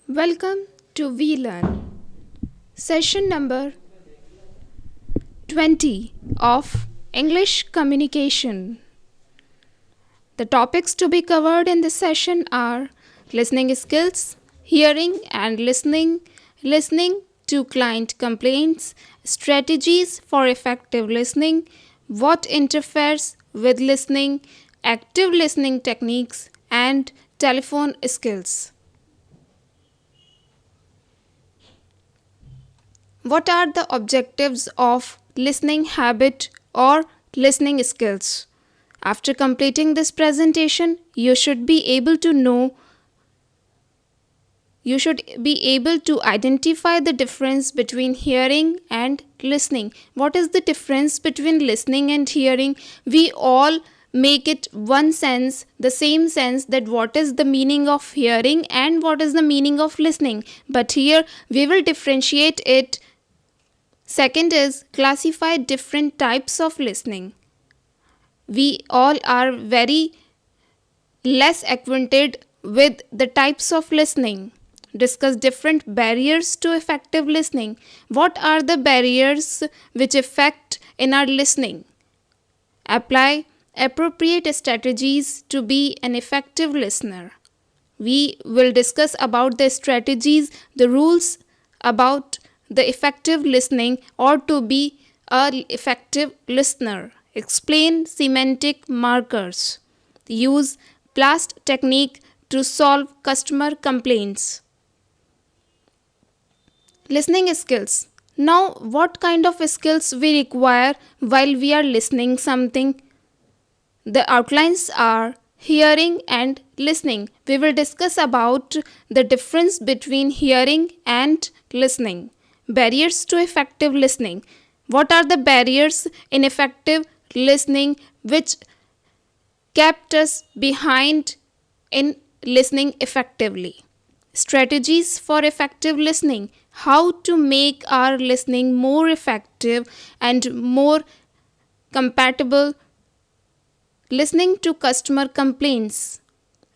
Welcome to We Learn, session number 20 of English Communication. The topics to be covered in this session are listening skills, hearing and listening to client complaints, strategies for effective listening, what interferes with listening, active listening techniques, and telephone skills. What are the objectives of listening habit or listening skills? After completing this presentation, you should be able to identify the difference between hearing and listening. What is the difference between listening and hearing? We all make it one sense, the same sense, that what is the meaning of hearing and what is the meaning of listening. But here we will differentiate it. Second is classify different types of listening. We all are very less acquainted with the types of listening. Discuss different barriers to effective listening. What are the barriers which affect in our listening? Apply appropriate strategies to be an effective listener. We will discuss about the strategies, the rules about the effective listening or to be an effective listener. Explain semantic markers. Use PLAST technique to solve customer complaints. Listening skills. Now, what kind of skills we require while we are listening something? The outlines are hearing and listening. We will discuss about the difference between hearing and listening. Barriers to effective listening. What are the barriers in effective listening which kept us behind in listening effectively? Strategies for effective listening. How to make our listening more effective and more compatible. Listening to customer complaints.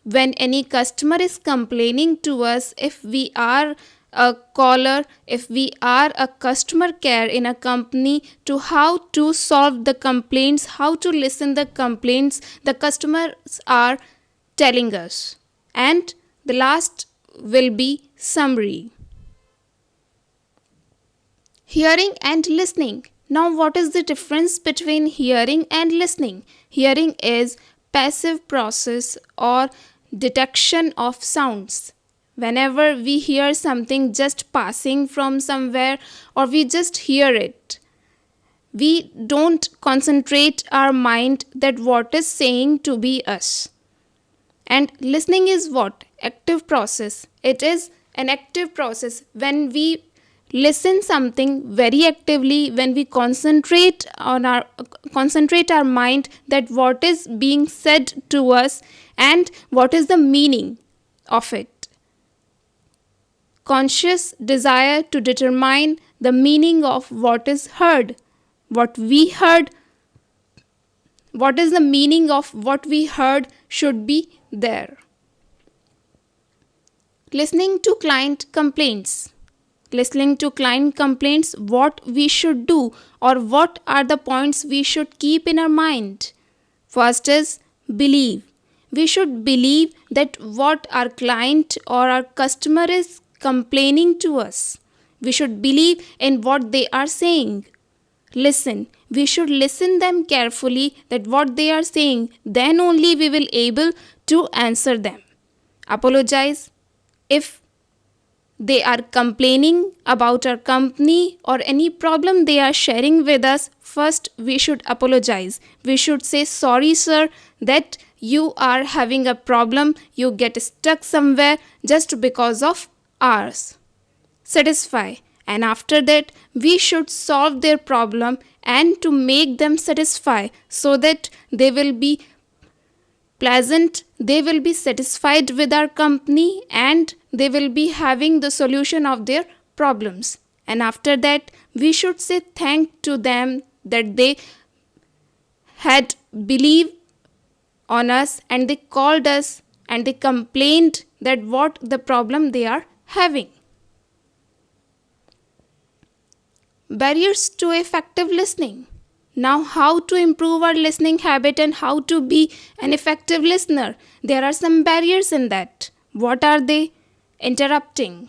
When any customer is complaining to us, if we are a caller, if we are a customer care in a company, to how to solve the complaints, how to listen the complaints the customers are telling us. And the last will be summary. Hearing and listening. Now, what is the difference between hearing and listening? Hearing is passive process or detection of sounds. Whenever we hear something just passing from somewhere or we just hear it, we don't concentrate our mind that what is saying to be us. And listening is what? Active process. It is an active process. When we listen something very actively, when we concentrate our mind that what is being said to us and what is the meaning of it. Conscious desire to determine the meaning of what is heard. What we heard, what is the meaning of what we heard should be there. Listening to client complaints. Listening to client complaints, what we should do or what are the points we should keep in our mind. First is believe. We should believe that what our client or our customer is complaining to us. We should believe in what they are saying. Listen. We should listen them carefully that what they are saying. Then only we will able to answer them. Apologize. If they are complaining about our company or any problem they are sharing with us, first we should apologize. We should say, sorry sir, that you are having a problem, you get stuck somewhere just because of ours. Satisfy. And after that, we should solve their problem and to make them satisfy so that they will be pleasant, they will be satisfied with our company and they will be having the solution of their problems. And after that, we should say thank to them that they had believed on us and they called us and they complained that what the problem they are having. Barriers to effective listening. Now, how to improve our listening habit and how to be an effective listener? There are some barriers in that. What are they? Interrupting,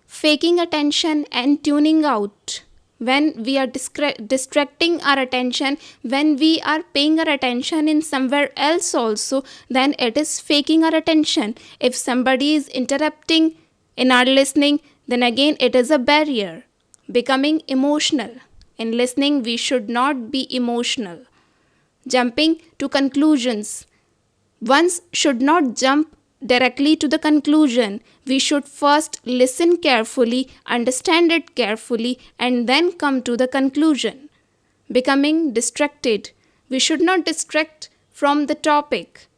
faking attention, and tuning out. When we are distracting our attention, when we are paying our attention in somewhere else also, then it is faking our attention. If somebody is interrupting in our listening, then again it is a barrier. Becoming emotional. In listening, we should not be emotional. Jumping to conclusions. One should not jump directly to the conclusion. We should first listen carefully, understand it carefully, and then come to the conclusion. Becoming distracted. We should not distract from the topic.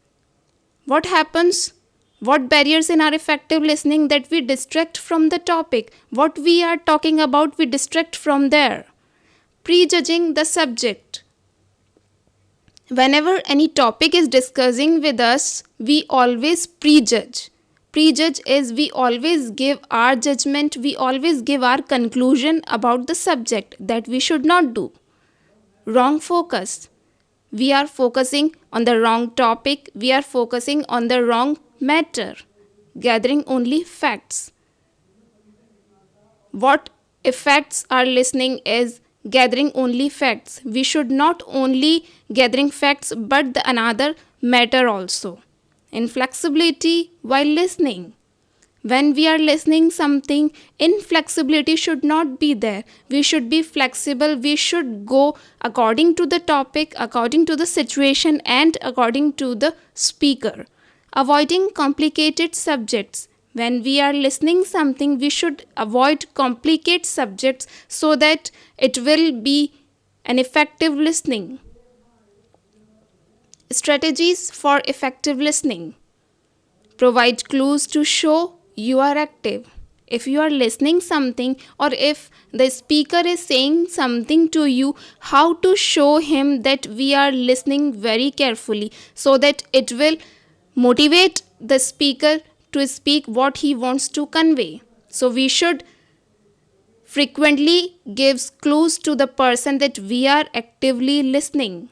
What happens? What barriers in our effective listening that we distract from the topic? What we are talking about, we distract from there. Prejudging the subject. Whenever any topic is discussing with us, we always prejudge. Prejudge is we always give our judgment, we always give our conclusion about the subject that we should not do. Wrong focus. We are focusing on the wrong topic, we are focusing on the wrong matter. Gathering only facts. What affects our listening is gathering only facts. We should not only gathering facts but the another matter also. Inflexibility while listening. When we are listening something, inflexibility should not be there. We should be flexible. We should go according to the topic, according to the situation, and according to the speaker. Avoiding complicated subjects. When we are listening something, we should avoid complicated subjects so that it will be an effective listening. Strategies for effective listening. Provide clues to show you are active. If you are listening something or if the speaker is saying something to you, how to show him that we are listening very carefully so that it will motivate the speaker to speak what he wants to convey. So we should frequently give clues to the person that we are actively listening.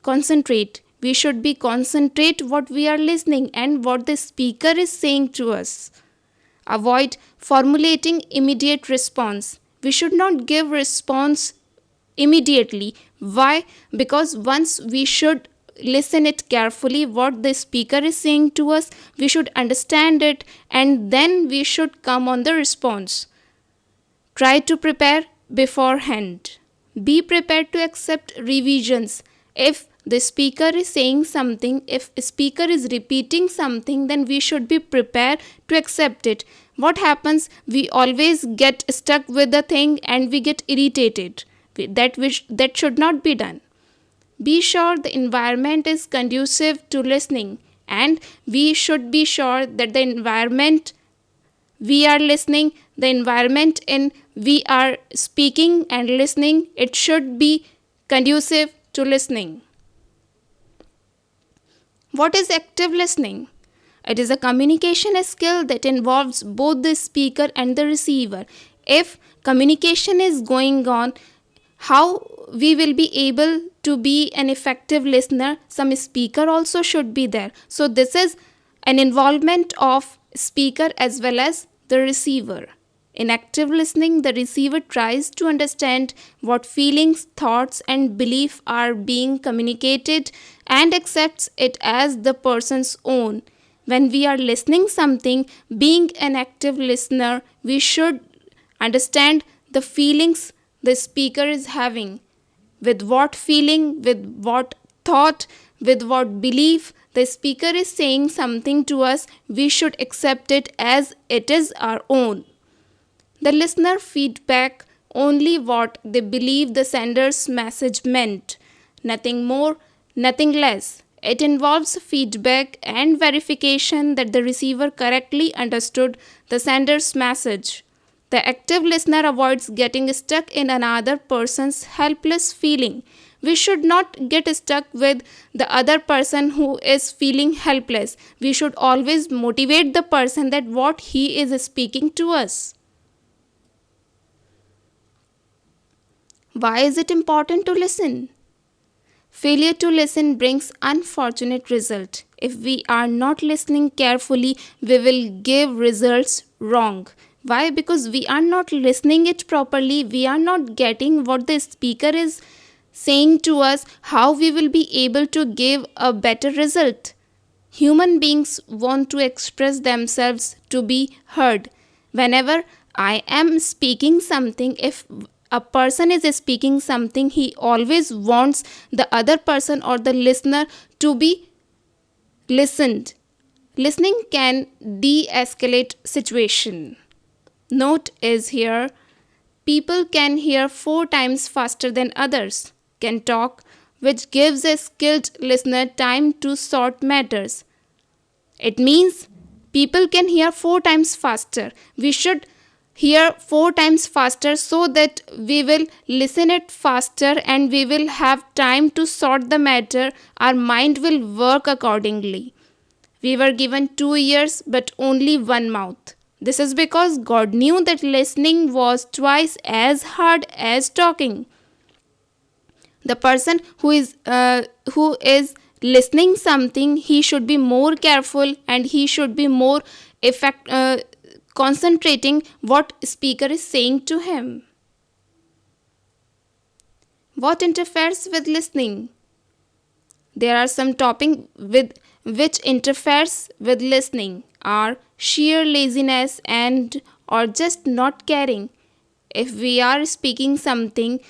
Concentrate. We should be concentrate what we are listening and what the speaker is saying to us. Avoid formulating immediate response. We should not give response immediately. Why? Because once we should listen it carefully what the speaker is saying to us, we should understand it and then we should come on the response. Try to prepare beforehand. Be prepared to accept revisions. If the speaker is saying something, if a speaker is repeating something, then we should be prepared to accept it. What happens? We always get stuck with the thing and we get irritated. That should not be done. Be sure the environment is conducive to listening, and we should be sure that the environment we are listening, the environment in we are speaking and listening, it should be conducive to listening. What is active listening? It is a communication skill that involves both the speaker and the receiver. If communication is going on, how we will be able to be an effective listener? Some speaker also should be there. So this is an involvement of speaker as well as the receiver. In active listening, the receiver tries to understand what feelings, thoughts, and beliefs are being communicated and accepts it as the person's own. When we are listening something, being an active listener, we should understand the feelings the speaker is having. With what feeling, with what thought, with what belief the speaker is saying something to us, we should accept it as it is our own. The listener feedback only what they believe the sender's message meant. Nothing more, nothing less. It involves feedback and verification that the receiver correctly understood the sender's message. The active listener avoids getting stuck in another person's helpless feeling. We should not get stuck with the other person who is feeling helpless. We should always motivate the person that what he is speaking to us. Why is it important to listen? Failure to listen brings unfortunate result. If we are not listening carefully, we will give results wrong. Why? Because we are not listening it properly. We are not getting what the speaker is saying to us, how we will be able to give a better result. Human beings want to express themselves to be heard. Whenever I am speaking something, if a person is speaking something, he always wants the other person or the listener to be listened. Listening can de-escalate situation. Note is here, people can hear 4 times faster than others can talk, which gives a skilled listener time to sort matters. It means people can hear 4 times faster. We should hear 4 times faster so that we will listen it faster and we will have time to sort the matter. Our mind will work accordingly. We were given 2 ears but only 1 mouth. This is because God knew that listening was twice as hard as talking. The person who is listening something, he should be more careful and he should be more concentrating what speaker is saying to him. What interferes with listening? There are some topics which interferes with listening are sheer laziness and or just not caring. If we are speaking something,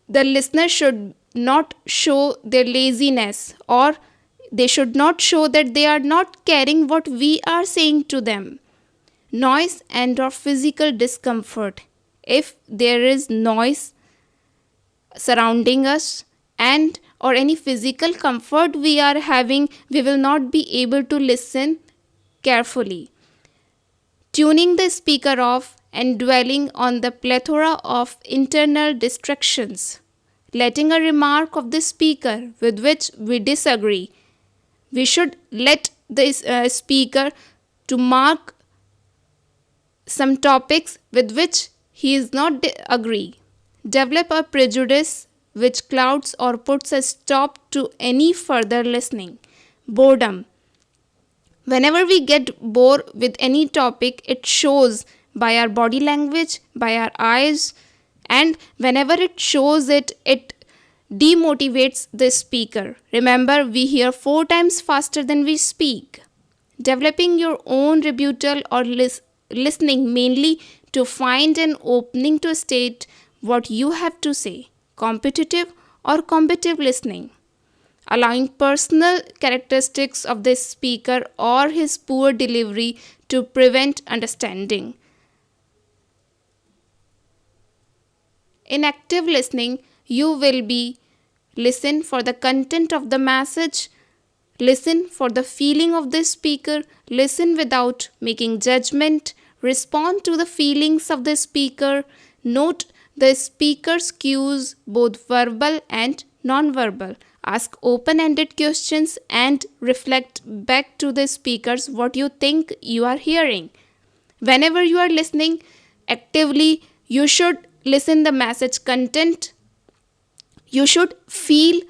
the listener should not show their laziness, or they should not show that they are not caring what we are saying to them. Noise and or physical discomfort. If there is noise surrounding us and or any physical comfort we are having, we will not be able to listen carefully. Tuning the speaker off and dwelling on the plethora of internal distractions. Letting a remark of the speaker with which we disagree. We should let the speaker to mark some topics with which he is not agree. Develop a prejudice which clouds or puts a stop to any further listening. Boredom. Whenever we get bored with any topic, it shows by our body language, by our eyes, and whenever it shows it demotivates the speaker. Remember, we hear 4 times faster than we speak. Developing your own rebuttal or listening mainly to find an opening to state what you have to say. Competitive or combative listening. Allowing personal characteristics of the speaker or his poor delivery to prevent understanding. In active listening, you will be listen for the content of the message, listen for the feeling of the speaker, listen without making judgment, respond to the feelings of the speaker, note the speaker's cues, both verbal and non-verbal. Ask open-ended questions and reflect back to the speakers what you think you are hearing. Whenever you are listening actively, you should listen the message content. You should feel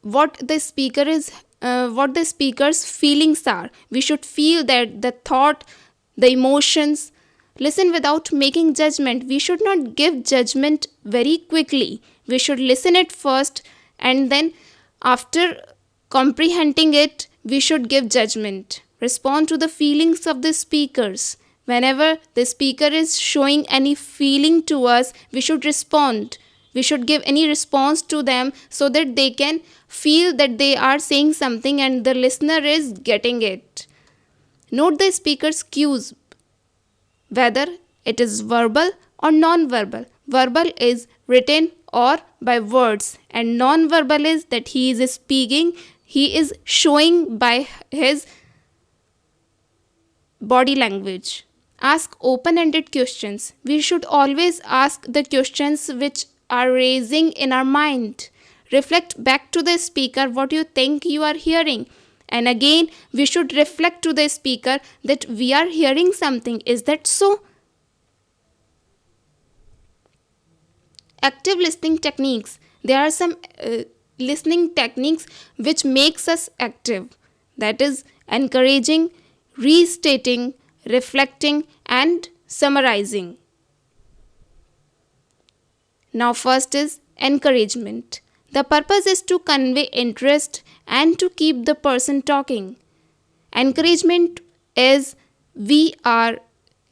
what the speaker is, what the speaker's feelings are. We should feel that the thought, the emotions. Listen without making judgment. We should not give judgment very quickly. We should listen it first and then after comprehending it, we should give judgment. Respond to the feelings of the speakers. Whenever the speaker is showing any feeling to us, we should respond. We should give any response to them so that they can feel that they are saying something and the listener is getting it. Note the speaker's cues, whether it is verbal or non-verbal. Verbal is written or by words, and non-verbal is that he is speaking, he is showing by his body language. Ask open-ended questions. We should always ask the questions which are raising in our mind. reflect back to the speaker what you think you are hearing. And again, we should reflect to the speaker that we are hearing something. Is that so? Active listening techniques. There are some listening techniques which makes us active. That is encouraging, restating, reflecting, and summarizing. Now first is encouragement. The purpose is to convey interest and to keep the person talking. Encouragement is we are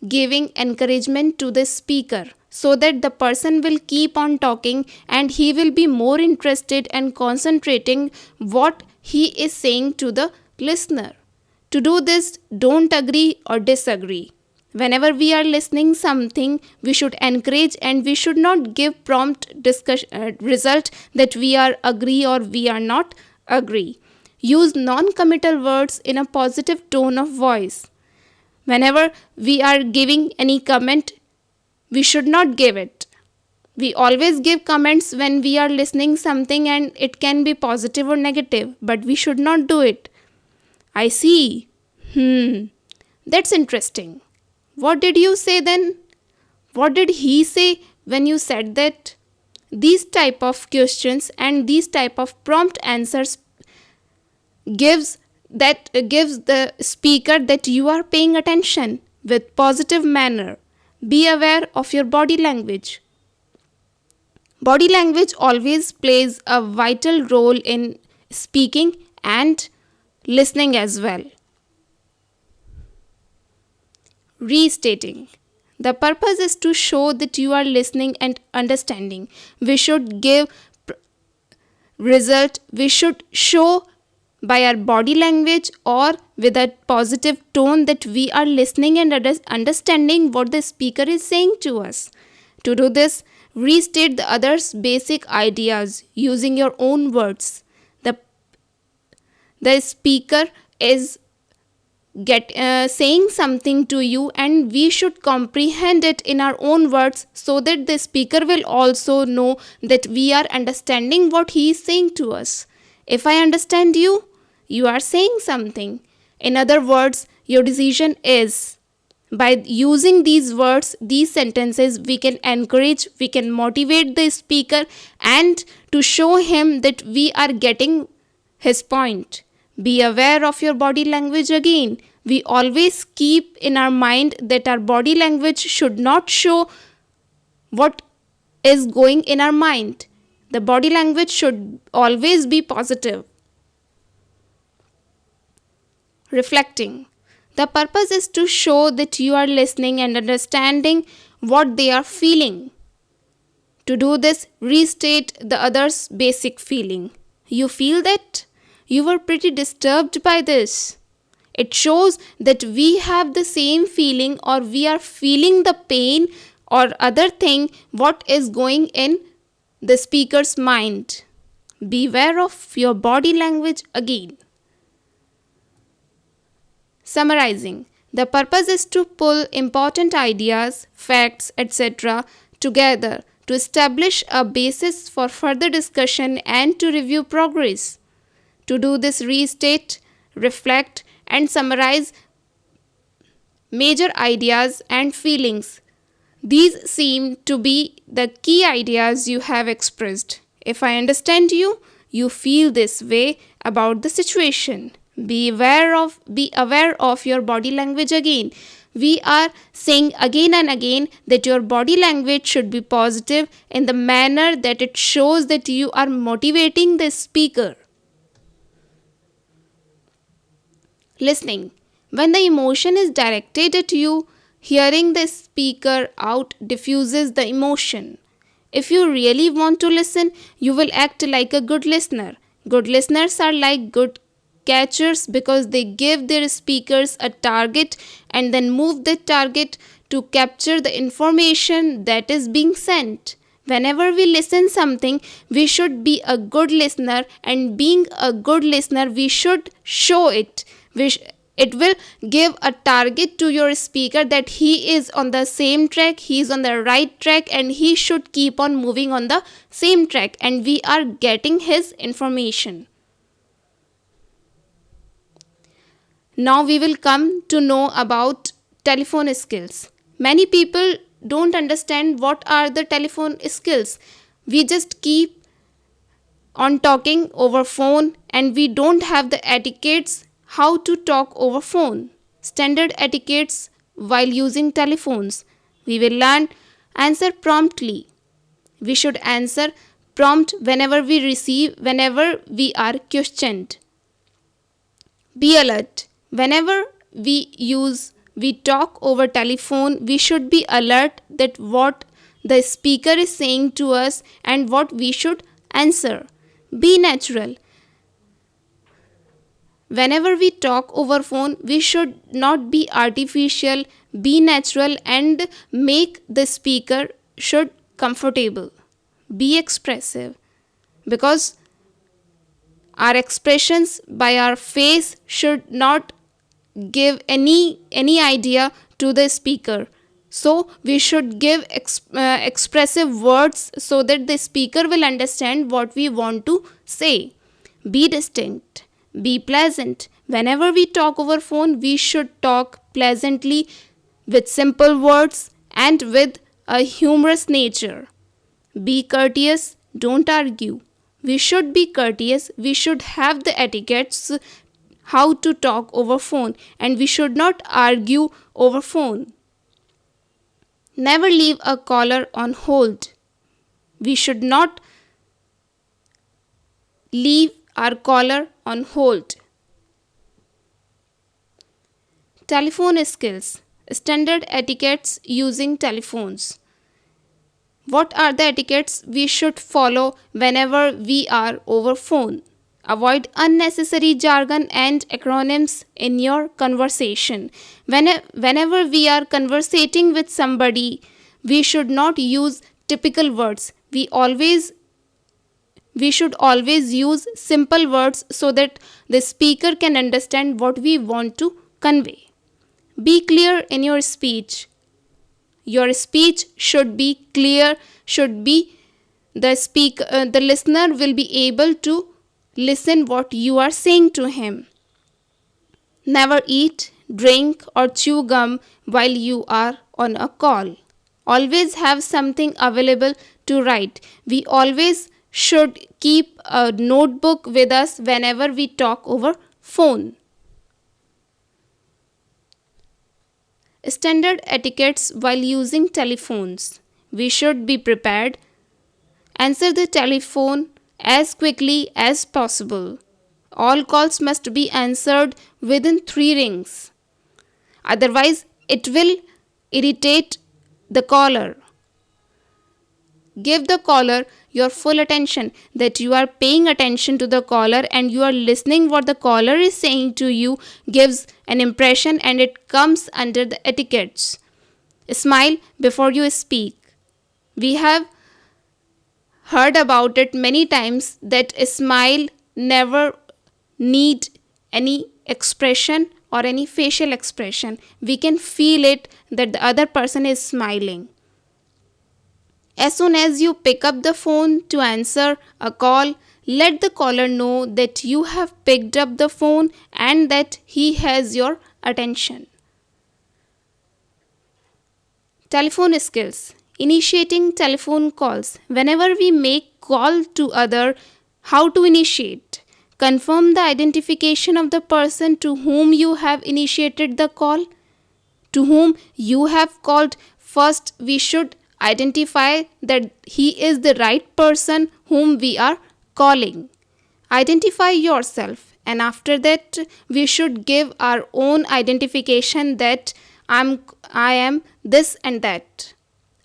giving encouragement to the speaker so that the person will keep on talking and he will be more interested and concentrating what he is saying to the listener. To do this, don't agree or disagree. Whenever we are listening something, we should encourage and we should not give prompt result that we are agree or we are not agree. Use non-committal words in a positive tone of voice. Whenever we are giving any comment, we should not give it. We always give comments when we are listening something and it can be positive or negative, but we should not do it. I see. That's interesting. What did you say then? What did he say when you said that? These type of questions and these type of prompt answers gives the speaker that you are paying attention with positive manner. Be aware of your body language. Body language always plays a vital role in speaking and listening as well. Restating. The purpose is to show that you are listening and understanding. We should give result. We should show by our body language or with a positive tone that we are listening and understanding what the speaker is saying to us. To do this, restate the other's basic ideas using your own words. The speaker is saying something to you and we should comprehend it in our own words so that the speaker will also know that we are understanding what he is saying to us. If I understand you, you are saying something. In other words, your decision is. By using these words, these sentences, we can encourage, we can motivate the speaker and to show him that we are getting his point. Be aware of your body language again. We always keep in our mind that our body language should not show what is going in our mind. The body language should always be positive. Reflecting. The purpose is to show that you are listening and understanding what they are feeling. To do this, restate the other's basic feeling. You feel that? You were pretty disturbed by this. It shows that we have the same feeling or we are feeling the pain or other thing what is going in the speaker's mind. Beware of your body language again. Summarizing. The purpose is to pull important ideas, facts, etc. together to establish a basis for further discussion and to review progress. To do this, restate, reflect, and summarize major ideas and feelings. These seem to be the key ideas you have expressed. If I understand you, you feel this way about the situation. Be aware of your body language again. We are saying again and again that your body language should be positive in the manner that it shows that you are motivating the speaker. Listening. When the emotion is directed at you, hearing the speaker out diffuses the emotion. If you really want to listen, you will act like a good listener. Good listeners are like good catchers because they give their speakers a target and then move the target to capture the information that is being sent. Whenever we listen something, we should be a good listener, and being a good listener, we should show it. It will give a target to your speaker that he is on the same track, he is on the right track, and he should keep on moving on the same track, and we are getting his information. Now we will come to know about telephone skills. Many people don't understand what are the telephone skills. We just keep on talking over phone and we don't have the etiquettes how to talk over phone. Standard etiquettes while using telephones. We will learn answer promptly. We should answer prompt whenever we are questioned. Be alert. Whenever we talk over telephone, we should be alert that what the speaker is saying to us and what we should answer. Be natural. Whenever we talk over phone, we should not be artificial, be natural and make the speaker should comfortable. Be expressive, because our expressions by our face should not give any idea to the speaker. So we should give expressive words so that the speaker will understand what we want to say. Be distinct. Be pleasant. Whenever we talk over phone, we should talk pleasantly with simple words and with a humorous nature. Be courteous. Don't argue. We should be courteous. We should have the etiquettes how to talk over phone, and we should not argue over phone. Never leave a caller on hold. We should not leave our caller on hold. Telephone skills. Standard etiquettes using telephones. What are the etiquettes we should follow whenever we are over phone? Avoid unnecessary jargon and acronyms in your conversation. Whenever we are conversating with somebody, we should not use typical words. We should always use simple words so that the speaker can understand what we want to convey. Be clear in your speech. Your speech should be clear, the listener will be able to listen what you are saying to him. Never eat, drink or chew gum while you are on a call. Always have something available to write. We always should keep a notebook with us whenever we talk over phone. Standard etiquettes while using telephones. We should be prepared. Answer the telephone as quickly as possible. All calls must be answered within 3 rings. Otherwise, it will irritate the caller. Give the caller your full attention, that you are paying attention to the caller and you are listening what the caller is saying to you gives an impression, and it comes under the etiquettes. Smile before you speak. We have heard about it many times that a smile never need any expression or any facial expression. We can feel it that the other person is smiling. As soon as you pick up the phone to answer a call, let the caller know that you have picked up the phone and that he has your attention. Telephone skills. Initiating telephone calls. Whenever we make call to other, how to initiate? Confirm the identification of the person to whom you have initiated the call, to whom you have called. First, we should identify that he is the right person whom we are calling. Identify yourself, and after that we should give our own identification that I am this and that.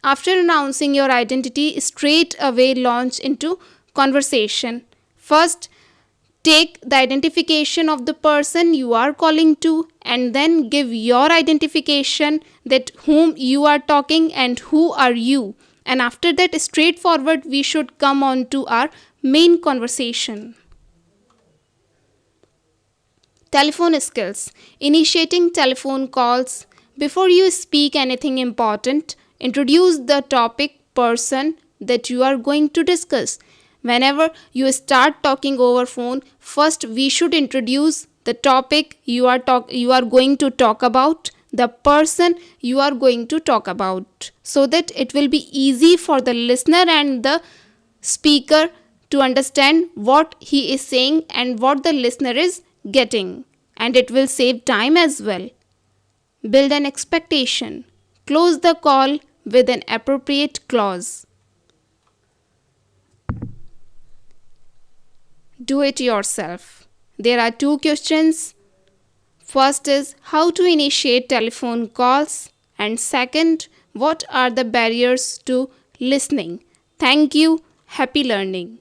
After announcing your identity, straight away launch into conversation. First, take the identification of the person you are calling to, and then give your identification that whom you are talking and who are you. And after that, straightforward, we should come on to our main conversation. Telephone skills. Initiating telephone calls. Before you speak anything important, introduce the topic, person that you are going to discuss. Whenever you start talking over phone, first we should introduce the topic you are going to talk about, the person you are going to talk about, so that it will be easy for the listener and the speaker to understand what he is saying and what the listener is getting, and it will save time as well. Build an expectation. Close the call with an appropriate clause. Do it yourself. There are two questions. First is how to initiate telephone calls, and second, what are the barriers to listening. Thank you. Happy learning.